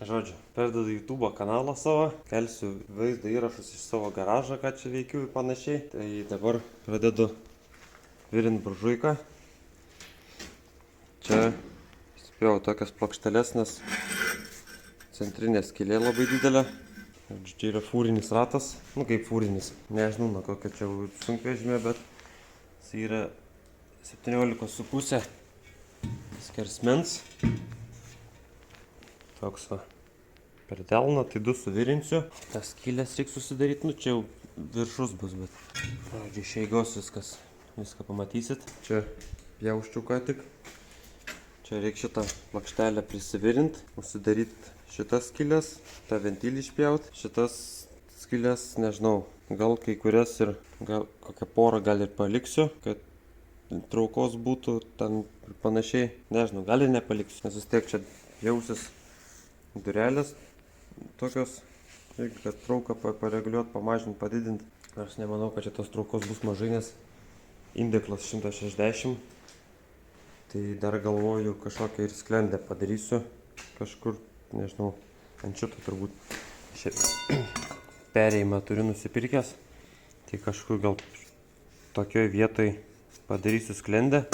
Žodžiu, perdedu YouTube kanalą savo, kelsiu vaizdo įrašus iš savo garažą, ką čia veikiu ir panašiai. Tai dabar pradedu virint buržuiką. Čia spėjau tokias plokšteles, nes centrinė skylė labai didelė. Čia yra fūrinis ratas, nu kaip fūrinis, nežinau nuo kokio čia sunkvežimė, bet jis yra 17,5 skersmens. Toks va, per delną, tai 2 suvirinsiu. Tas skylės reiks susidaryti, nu čia jau viršus bus, bet pradžiai iš eigos viską pamatysit. Čia pjauščiau ką tik. Čia reikia šitą plokštelę prisivirint, užsidaryti šitas skylės, tą ventilį išpjaut. Šitas skylės, nežinau, gal kai kurias ir gal kokią porą gal ir paliksiu, kad traukos būtų ten ir panašiai. Nežinau, gal ir nepaliksiu, nes vis tiek čia jausis durelės tokios, reikia kad trauką pareguliuoti, pamažinti, padidinti. Aš nemanau, kad čia tos traukos bus mažai, nes indeklas 160. Tai dar galvoju kažkokią ir sklendę padarysiu kažkur, nežinau, ant šito turbūt perėjimą turiu nusipirkęs. Tai kažkur gal tokioj vietoj padarysiu sklendę,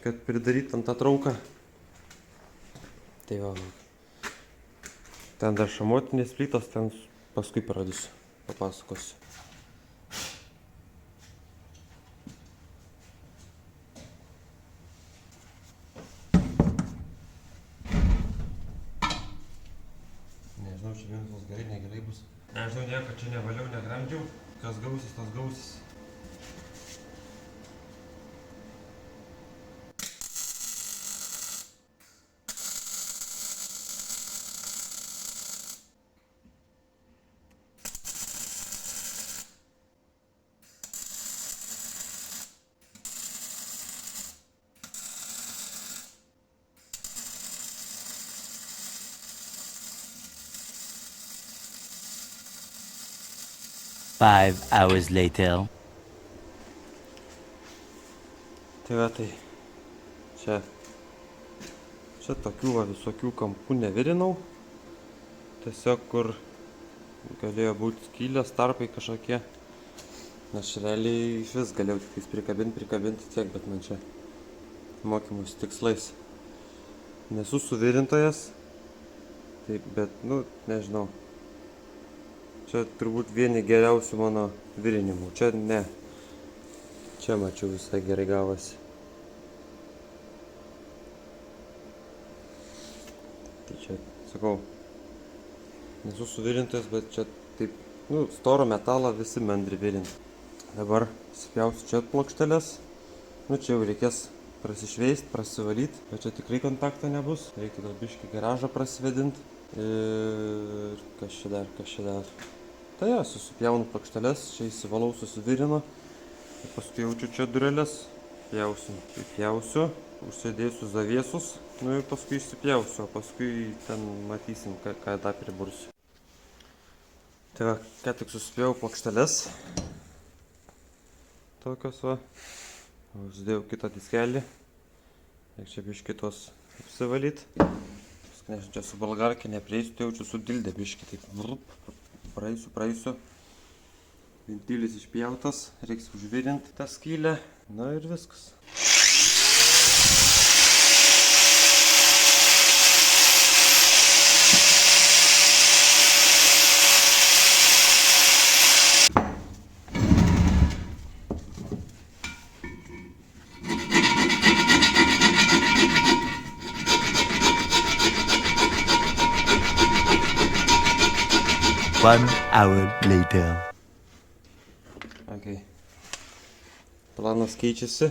kad pridaryt ant tą trauką. Tai va, ten dar šamotinės plytos, ten paskui parodysiu, papasakosiu. Nežinau, čia vienas gerai, negerai bus. Nežinau, nieko čia nevaliau, negramdžiau. Kas gausis, tas gausis. Five hours later. Tai va, tai čia tokių va visokių kampų nevirinau. Tiesiog kur galėjo būti skylės, tarpai kažkokie. Nes realiai iš vis galėjau tik prikabinti tiek, bet man čia mokymus tikslais. Nesu suvirintojas, tai, bet, nu, nežinau. Čia turbūt vieni geriausių mano virinimų. Čia ne. Čia mačiau visai gerai gavosi. Tai čia, sakau, nesu suvirintojas, bet čia taip, nu, storo metalą visi mandri virinti. Dabar spjausiu čia plokšteles. Nu, čia jau reikės prasišveist, prasivalyt, bet čia tikrai kontakto nebus. Reikia gal biškį garažą prasivėdint. Ir kas čia dar. Tai ja, susipjaunu plokšteles, čia įsivalau, susivirinu. Ir paskui jaučiu čia dureles. Pjausiu, užsidėsiu zaviesus. Nu ir paskui išsipjausiu, o paskui ten matysim, ką dar pribursiu. Tai va, ką tik susipjau plokšteles. Tokios va. Užsidėjau kitą diskelį. Reikia čia biškį tos apsivalyt. Paskui, nežinau, čia su bolgarkė neprieisiu, tai jaučiu su dilde biškį taip. Praeisiu. Ventilis išpjautas, reiks užvirinti tą skylę. Na ir viskas. One hour later. Okay. Planas keičiasi.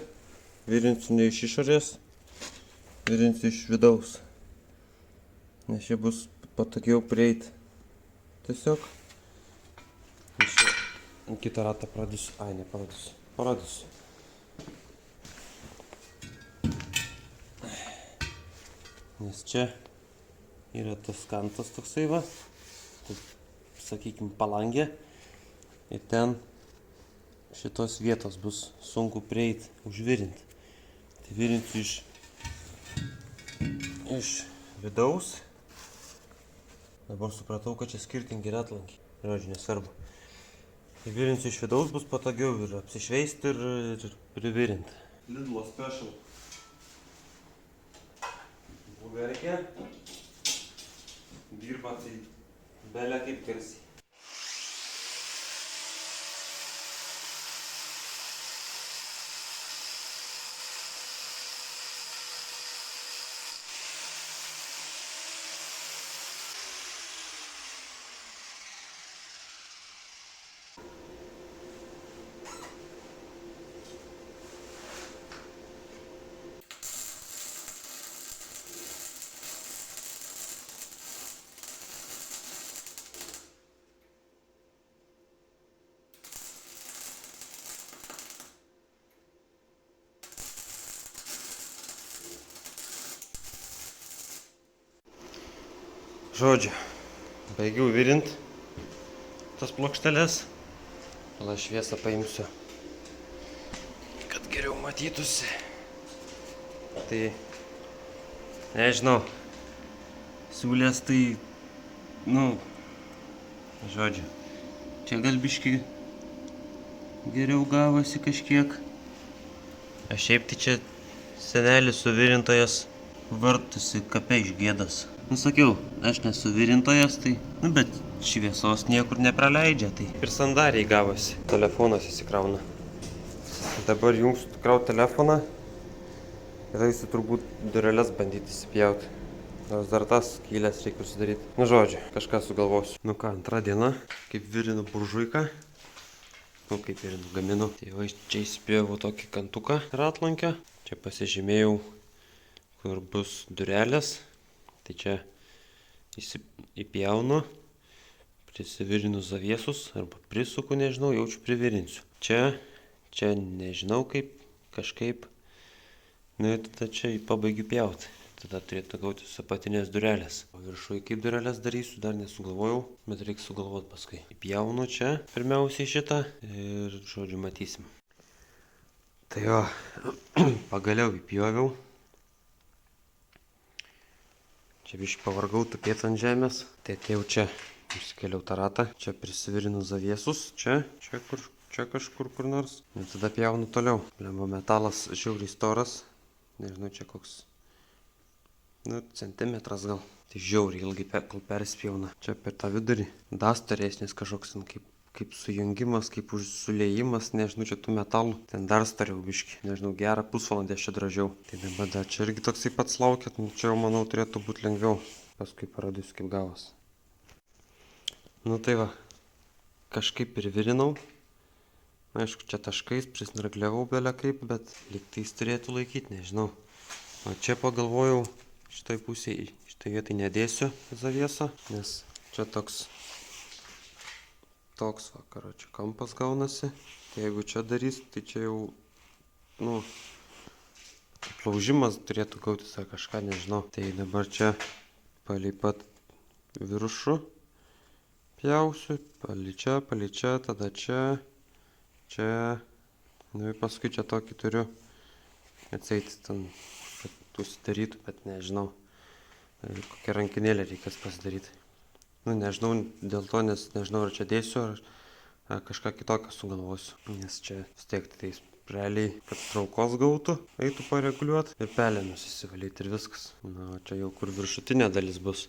Virinsiu ne iš išorės, virinsiu iš vidaus. Nes čia bus patogiau prieit. Tiesiog. Kitą ratą parodysiu. Ai, neparodysiu. Parodysiu. Nes čia yra tas kantas toksai va. Sakykime, palangė. Ir ten šitos vietos bus sunku prieiti, užvirinti. Tai virinsiu iš vidaus. Dabar supratau, kad čia skirtingi ratlankiai. Žodžiu, nesvarbu. Įvirinsiu iš vidaus, bus patogiau ir apsišveisti ir privirinti. Lidlo special. Bulgarkė. Dirba tai belė kaip garsiai. Žodžiu, baigiau virint tas plokšteles. Gal aš šviesą paimsiu, kad geriau matytųsi. Tai, nežinau, siūlės tai, žodžiu, čia gal biški geriau gavosi kažkiek. Aš šiaip tai čia senelis suvirintojas vartusi kape iš gėdos. Sakiau, aš nesu virintojas, tai, bet šviesos niekur nepraleidžia, tai ir sandariai gavosi. Telefonas įsikrauna. Dabar jungsiu kraut telefoną ir eisiu turbūt dureles bandyti įsipjauti. Nors dar tas skylės reikia sudaryti. Žodžiu, kažką sugalvosiu. Ką, antra diena, kaip virinu buržuiką. Kaip virinu, gaminu. Tai va, čia įsipjauju tokį kantuką ratlankę. Čia pasižymėjau, kur bus durelės. Tai čia įpjaunu, prisivirinu zaviesus arba prisuku, nežinau, jaučiu privirinsiu. Čia nežinau kaip, kažkaip, ir tada čia pabaigiu pjauti. Tada turėtų gauti apatinės durelės. O viršuje kaip durelės darysiu, dar nesugalvojau, bet reikia sugalvoti paskui. Įpjaunu čia, pirmiausiai šitą ir, žodžiu, matysim. Tai jo, pagaliau įpjoviau. Čia biškai pavargau tupėti ant žemės. Tai atėjau čia, išsikėliau tą ratą. Čia prisivirinu zaviesus. Čia kažkur kur nors. Ir tada pjaunu toliau. Lemba metalas žiauriai storas. Nežinau, čia koks, centimetras gal. Tai žiauriai ilgai kol perspjauna. Čia per tą vidurį. Dastaresnis kažkoks kaip sujungimas, kaip suliejimas, nežinau, čia tų metalų. Ten dar stariau biškį, nežinau, gerą pusvalandį aš čia dražiau. Tai dabar dar čia irgi toksai pats laukia, čia jau manau turėtų būti lengviau. Paskui parodysiu, kaip gavos. Tai va, kažkaip ir virinau. Aišku, čia taškais prisnargliavau belę kaip, bet lygtais turėtų laikyti, nežinau. O čia pagalvojau, šitoj pusėje, šitoj vietai nedėsiu zaviesą, nes čia toks vakaro, čia kampas gaunasi. Tai jeigu čia darys, tai čia jau, laužimas turėtų gautis ar kažką, nežinau. Tai dabar čia palei pat viršų pjausiu, palei čia, tada čia. Ir paskui čia tokį turiu atseit ten, kad užsidarytų, bet nežinau. Kokią rankinėlę reikės pasidaryti. Nežinau dėl to, nes nežinau, ar čia dėsiu, ar kažką kitokio sugalvosiu. Nes čia vis tiek tai realiai, kad traukos gautų, eitų pareguliuoti ir pelenus įsivalyti ir viskas. Čia jau kur viršutinė dalis bus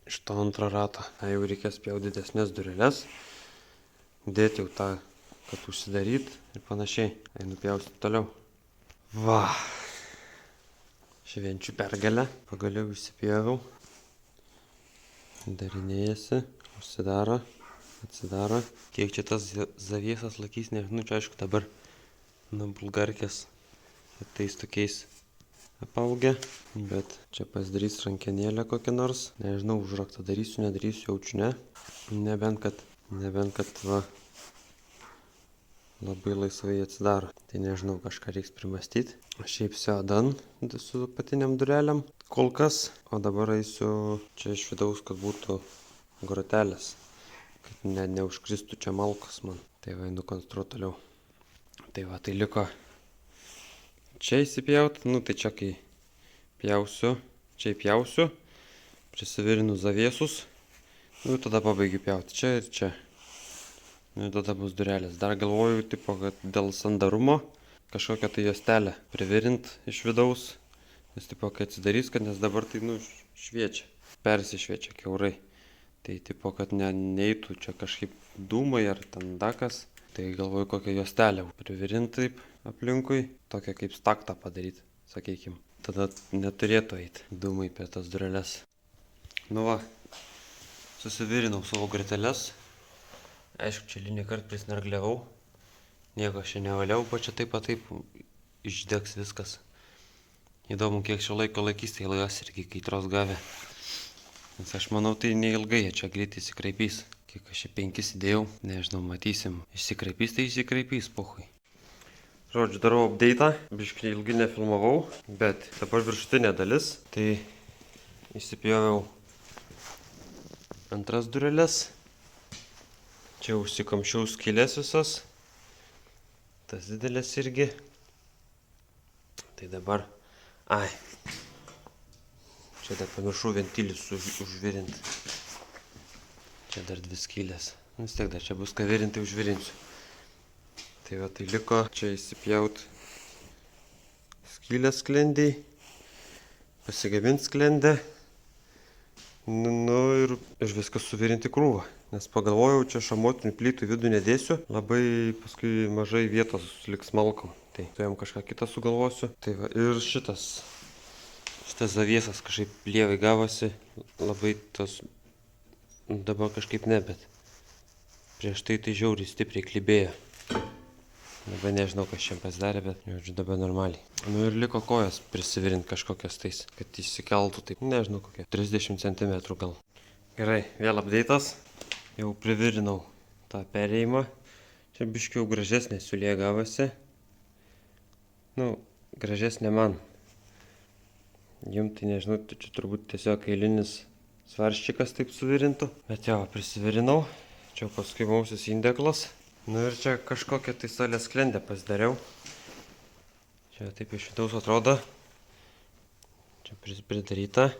iš to antro rato. Jau reikės pjauti didesnės dureles, dėti jau tą, kad užsidaryt ir panašiai. Einu pjausti toliau. Va, švenčiu pergalę, pagaliau įsipjoviau. Darinėjasi, užsidaro, atsidaro. Kiek čia tas zaviesas laikys, nežinau, čia aišku dabar bulgarkės ateis tokiais apaugę, bet čia pasidarys rankenėlę kokią nors. Nežinau, užraktą darysiu, nedarysiu, jaučiu ne. Nebent kad va, labai laisvai atsidaro. Tai nežinau, kažką reiks primastyti. Šiaip sedan su apatiniam dureliam kol kas. O dabar eisiu čia iš vidaus, kad būtų grotelės. Kad neužkristų čia malkos man. Tai va, einu konstruoti toliau. Tai va, tai liko čia įsipjauti. Tai čia kai pjausiu, prisivirinu zaviesus. Nu, tada pabaigiu pjauti čia ir čia. Nu, tada bus durelės. Dar galvoju, tipo, kad dėl sandarumo kažkokią tai juostelę privirint iš vidaus. Nes, tipo, kai atsidarys, kad nes dabar tai, nu, šviečia. Persišviečia kiaurai. Tai, tipo, kad neeitų čia kažkaip dūmai ar ten dakas. Tai galvoju, kokią juostelę privirint taip aplinkui. Tokią kaip staktą padaryti, sakykim. Tada neturėtų eiti dūmai prie tas dureles. Nu va, susivirinau savo grateles. Aišku, čia linį kart prisnargliavau. Nieko aš čia nevaliau, bet čia taip išdegs viskas. Įdomu, kiek šio laiko laikys, tai lajas irgi kaitros gavę. Nes aš manau, tai neilgai, čia greit įsikraipys. Kiek aš čia 5 įdėjau, nežinau, matysim. Išsikraipys, tai išsikraipys, pohui. Žodžiu, darau update'ą, biškai ilgai nefilmavau, bet dabar viršutinė dalis. Tai įsipjoviau antras dureles. Čia užsikamšiau skylės visas. Tas didelės irgi. Tai dabar... Ai. Čia dar pamiršau ventilius užvirinti. Čia dar 2 skylės. Vis tiek dar čia bus ką virinti, užvirinsiu. Tai va, tai liko čia įsipjaut skylės sklendiai. Pasigabint sklendę. Nu ir viską suvirinti krūvą. Nes pagalvojau, čia šamotinių plytų į vidų nedėsiu. Labai paskui mažai vietos liks malkom. Tai jam kažką kitą sugalvosiu. Tai va, ir šitas zaviesas kažkaip lievai gavosi. Labai tos... Dabar kažkaip ne, bet prieš tai žiauriai stipriai klibėjo. Dabar nežinau, kas čia pasidarė, bet jaučiu dabar normaliai. Nu ir liko kojas prisivirint kažkokias tais, kad įsikeltų taip, nežinau kokie, 30 cm gal. Gerai, vėl update'as. Jau privirinau tą perėjimą. Čia biškiau gražesnė siūlė gavosi. Nu, gražesnė man. Jum tai nežinau, čia turbūt tiesiog eilinis svarščikas taip suvirintų. Bet jau, prisivirinau. Čia paskui mausis indeklas. Nu ir čia kažkokią tai salės sklendę pasidariau. Čia taip iš vidaus atrodo. Čia pridaryta.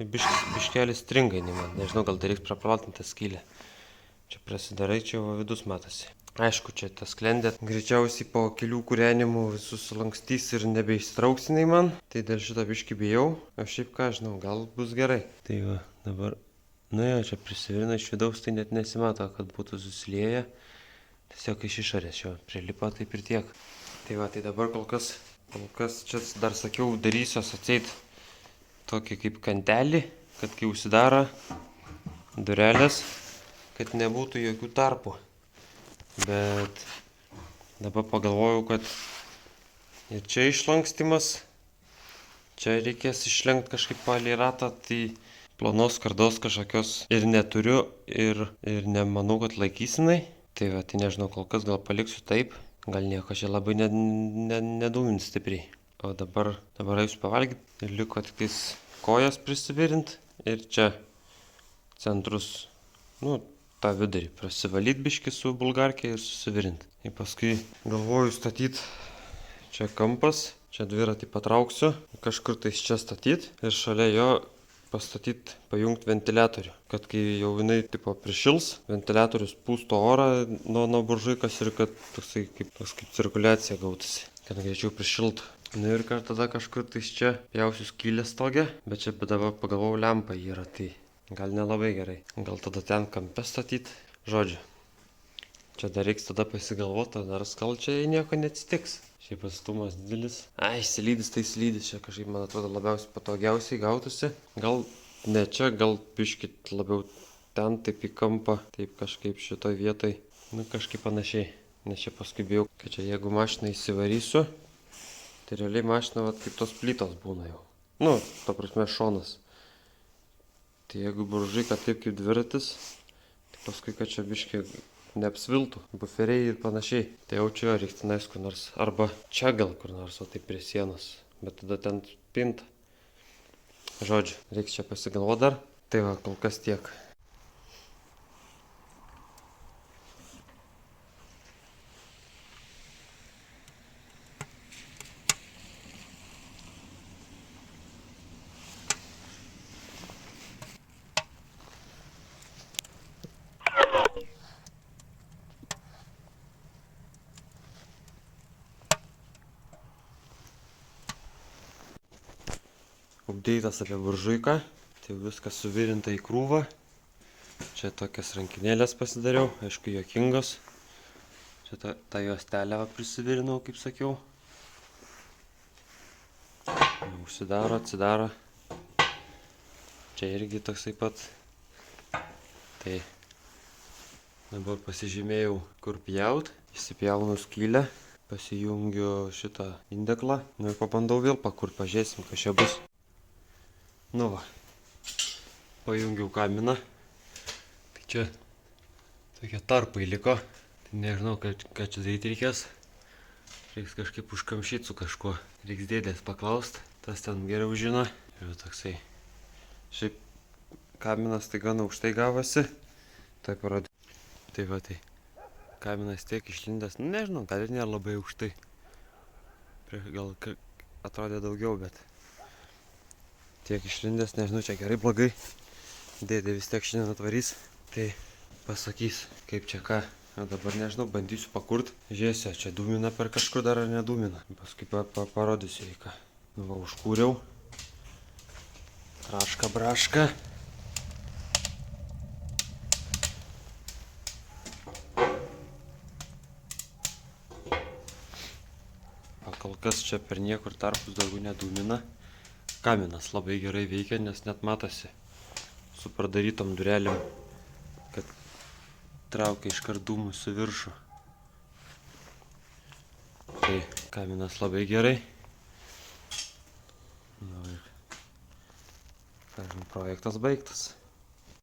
Ir biškelis stringa jinai man. Nežinau, gal dar reiks praplatinti tą skylę. Čia prasidarai, čia vidus matosi. Aišku, čia tas sklendė. Greičiausiai po kelių kūrenimų visus lankstys ir nebeištrauks jinai man. Tai dėl šito biškį bijau. O šiaip ką, žinau, gal bus gerai. Tai va, dabar... Nu jo, čia prisivirina iš vidaus, tai net nesimato, kad būtų susilieję. Tiesiog iš išorės šio prilipa taip ir tiek. Tai va, tai dabar kol kas čia dar sakiau, darysiuos atseit tokį kaip kantelį, kad kai užsidaro durelės, kad nebūtų jokių tarpų. Bet dabar pagalvojau, kad ir čia išlankstimas, čia reikės išlenkti kažkaip palei ratą, tai plonos skardos kažkokios ir neturiu ir nemanau, kad laikysinai. Tai va, tai nežinau, kol kas gal paliksiu taip, gal nieko čia labai nedūmins stipriai. O dabar eisiu pavalgyti ir liko tik tais kojas prisivirint ir čia centrus, nu, tą vidurį prasivalyt biškį su bulgarkė ir susivirint. Ir paskui galvoju statyti čia kampas, čia dviratį patrauksiu, kažkur tais čia statyti ir šalia jo pastatyti, pajungti ventiliatorių, kad kai jau jinai tipo prišils, ventiliatorius pūsto orą nuo buržuikas ir kad toksai kaip cirkuliacija gautųsi, kad greičiau prišiltų. Na ir tada kažkur tais čia pjausiu skylę stogę, bet čia dabar pagalvojau lempa yra, tai gal nelabai gerai. Gal tada ten kampe statyti. Žodžiu, čia dar reiks tada pasigalvoti, ar gal čia nieko neatsitiks. Šiaip atstumas didelis. Ai, slydis tai slydis, čia kažkaip man atrodo labiausiai patogiausiai gautųsi. Gal ne čia, gal piškit labiau ten taip į kampą, taip kažkaip šitoj vietoj. Nu kažkaip panašiai, nes čia paskui bijau, kad čia jeigu mašiną įsivarysiu, tai realiai mašina vat kaip tos plytos būna jau. Nu, to prasme šonas. Tai jeigu buržuika taip kaip dviratis, tai paskui kad čia biškį neapsviltų, buferiai ir panašiai. Tai jau čia reiks tenais kur nors, arba čia gal kur nors, o taip prie sienos, bet tada ten pinta. Žodžiu, reiks čia pasigalvoti dar. Tai va, kol kas tiek. updeitas apie buržuiką. Tai jau viskas suvirinta į krūvą. Čia tokias rankinėlės pasidariau, aišku, juokingos. Čia tą juostelę prisivirinau, kaip sakiau. Užsidaro, atsidaro. Čia irgi toksai pat. Tai dabar pasižymėjau, kur pjaut. Įsipjaunu skylę, pasijungiu šitą indeklą. Nu ir pabandau vėl pakurt, pažiūrėsim, kas čia bus. Nu va, pajungiau kaminą. Tai čia tokie tarpai liko. Tai nežinau, ką čia daryti reikės. Reiks kažkaip užkamšyti su kažkuo. Reiks dėdės paklaust, tas ten geriau žino. Ir toksai. Šiaip kaminas tai gana aukštai gavosi. Tai parodė. Tai va tai. Kaminas tiek išlindęs, nu nežinau, gal ir nėra labai aukštai. Gal atrodė daugiau, bet tiek išlindęs, nežinau, čia gerai, blogai. Dėdė vis tiek šiandien atvarys, tai pasakys, kaip čia ką. O dabar nežinau, bandysiu pakurt. Žiūrėsiu, čia dūmina per kažkur dar ar nedūmina. Paskui parodysiu į ką. Nu va, užkūriau. Traška, braška. Kol kas čia per niekur tarpus daugiau nedūmina. Kaminas labai gerai veikia, nes net matosi su pradarytom durelėm, kad traukia iškart dūmus į viršų. Tai kaminas labai gerai. Nu ir, kažin, projektas baigtas.